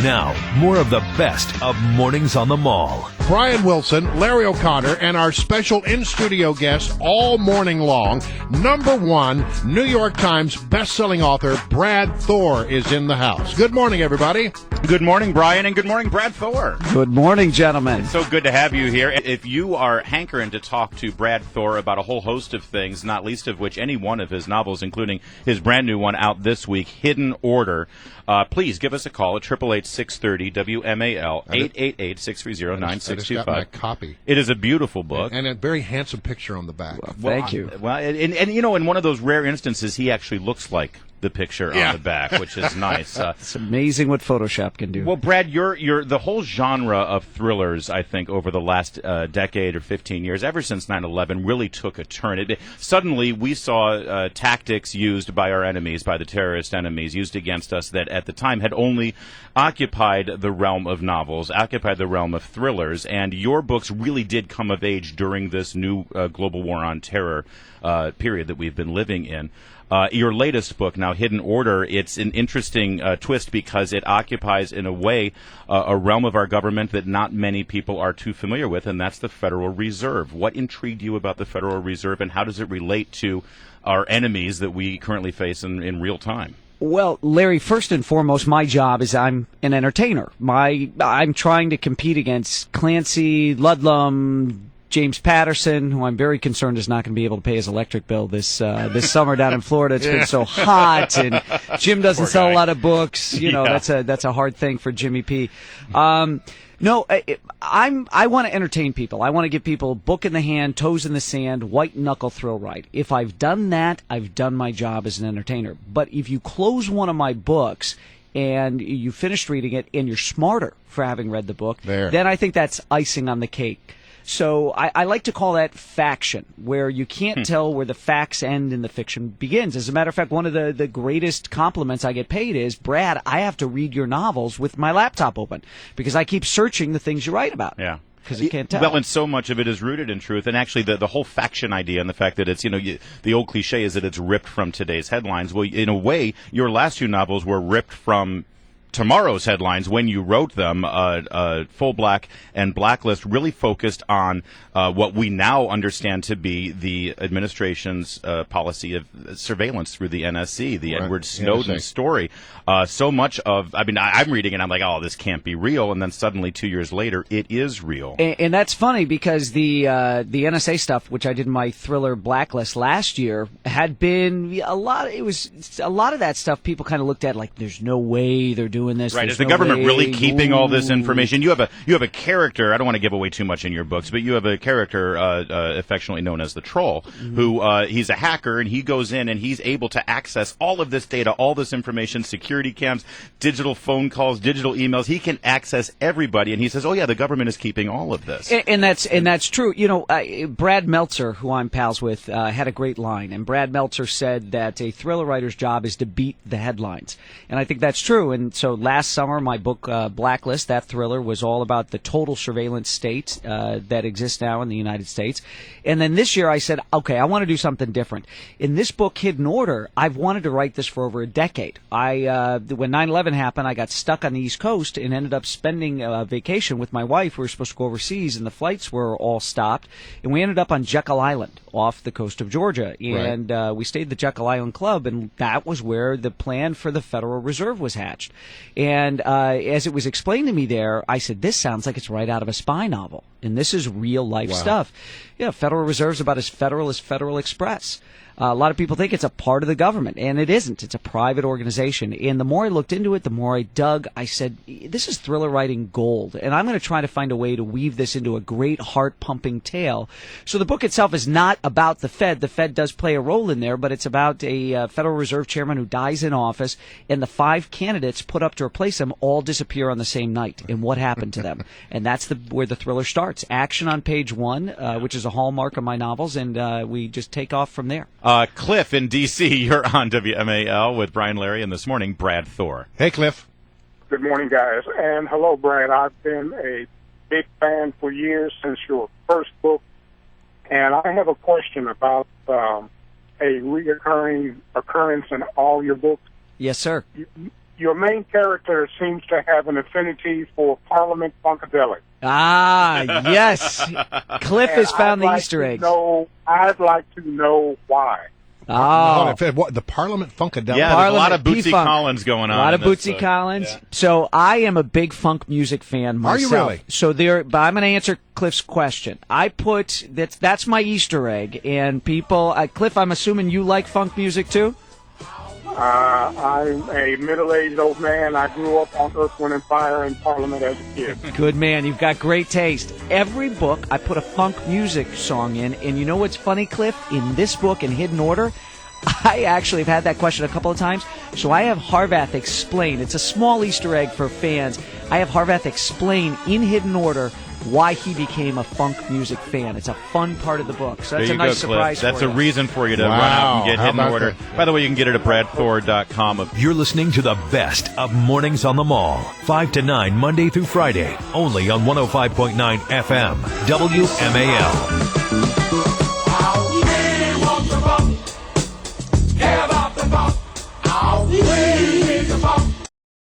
Now, more of the best of Mornings on the Mall. Brian Wilson, Larry O'Connor, and our special in-studio guest all morning long, #1 New York Times best-selling author Brad Thor is in the house. Good morning, everybody. Good morning, Brian, and good morning, Brad Thor. Good morning, gentlemen. It's so good to have you here. If you are hankering to talk to Brad Thor about a whole host of things, not least of which any one of his novels, including his brand new one out this week, Hidden Order, please give us a call at 888-630-WMAL, 888-630-9625. I just got my copy. It is a beautiful book. And a very handsome picture on the back. Well, thank you. Well, and you know, in one of those rare instances, he actually looks like the picture on the back, which is nice. It's amazing what Photoshop can do. Well, Brad, you're the whole genre of thrillers, I think, over the last decade or 15 years, ever since 9/11, really took a turn. Suddenly, we saw tactics used by our enemies, by the terrorist enemies, used against us that at the time had only occupied the realm of novels, occupied the realm of thrillers, and your books really did come of age during this new global war on terror period that we've been living in. Your latest book, now Hidden Order, it's an interesting twist because it occupies, in a way, a realm of our government that not many people are too familiar with, and that's the Federal Reserve. What intrigued you about the Federal Reserve, and how does it relate to our enemies that we currently face in real time? Well, Larry, first and foremost, my job is I'm an entertainer. I'm trying to compete against Clancy, Ludlum, James Patterson, who I'm very concerned is not going to be able to pay his electric bill this summer down in Florida. It's been so hot, and Jim doesn't sell a lot of books. You know, that's a hard thing for Jimmy P. No, I want to entertain people. I want to give people book in the hand, toes in the sand, white knuckle thrill ride. If I've done that, I've done my job as an entertainer. But if you close one of my books and you finished reading it and you're smarter for having read the book, then I think that's icing on the cake. So I like to call that faction, where you can't tell where the facts end and the fiction begins. As a matter of fact, one of the greatest compliments I get paid is, Brad, I have to read your novels with my laptop open because I keep searching the things you write about. Yeah. Because you can't tell. Well, and so much of it is rooted in truth. And actually, the whole faction idea and the fact that it's, the old cliche is that it's ripped from today's headlines. Well, in a way, your last two novels were ripped from tomorrow's headlines when you wrote them. Full Black and Blacklist really focused on what we now understand to be the administration's policy of surveillance through the NSC, the Edward Snowden story. So much of, I'm reading it and I'm like, oh, this can't be real. And then suddenly 2 years later, it is real. And that's funny because the NSA stuff, which I did in my thriller Blacklist last year, had been a lot of that stuff people kind of looked at like, there's no way they're doing this. Right. There's Is the no government way. really keeping all this information? You have a character, I don't want to give away too much in your books, but you have a character affectionately known as the Troll, who he's a hacker, and he goes in and he's able to access all of this data, all this information, security cams, digital phone calls, digital emails. He can access everybody, and he says, oh yeah, the government is keeping all of this. And that's true. Brad Meltzer, who I'm pals with, had a great line, and Brad Meltzer said that a thriller writer's job is to beat the headlines. And I think that's true. And so last summer, my book, Blacklist, that thriller, was all about the total surveillance state that exists now in the United States. And then this year I said, okay, I want to do something different. In this book, Hidden Order, I've wanted to write this for over a decade. When 9/11 happened, I got stuck on the East Coast and ended up spending a vacation with my wife. We were supposed to go overseas, and the flights were all stopped. And we ended up on Jekyll Island off the coast of Georgia. And we stayed at the Jekyll Island Club, and that was where the plan for the Federal Reserve was hatched. And as it was explained to me there, I said, this sounds like it's right out of a spy novel. And this is real life stuff. Yeah, Federal Reserve's about as Federal Express. A lot of people think it's a part of the government, and it isn't. It's a private organization. And the more I looked into it, the more I dug. I said, this is thriller writing gold, and I'm going to try to find a way to weave this into a great heart-pumping tale. So the book itself is not about the Fed. The Fed does play a role in there, but it's about a Federal Reserve chairman who dies in office, and the 5 candidates put up to replace him all disappear on the same night, and what happened to them. And that's where the thriller starts. Action on page 1, which is a hallmark of my novels, and we just take off from there. Cliff in D.C., you're on WMAL with Brian Larry, and this morning, Brad Thor. Hey, Cliff. Good morning, guys. And hello, Brad. I've been a big fan for years since your first book. And I have a question about a reoccurring occurrence in all your books. Yes, sir. your main character seems to have an affinity for Parliament Funkadelic. Ah, yes. Cliff has found the Easter egg. I'd like to know why. Oh, What, the Parliament Funkadelic? Yeah, there's a lot of Parliament Bootsy P-Funk. Collins going on. A lot of in this, Bootsy Collins. So I am a big funk music fan myself. Are you really? So but I'm going to answer Cliff's question. I put that's my Easter egg, and people, Cliff, I'm assuming you like funk music too. I'm a middle-aged old man. I grew up on Earth, Wind, and Fire in Parliament as a kid. Good man, you've got great taste. Every book, I put a funk music song in, and you know what's funny, Cliff? In this book, in Hidden Order, I actually have had that question a couple of times. So I have Harvath explain. It's a small Easter egg for fans. I have Harvath explain in Hidden Order why he became a funk music fan. It's a fun part of the book. So that's there a you nice go, Cliff. surprise That's for a you. reason for you to Wow. run out and get How Hidden about Order. that? By the way, you can get it at bradthor.com. You're listening to the best of Mornings on the Mall, 5 to 9, Monday through Friday, only on 105.9 FM, WMAL.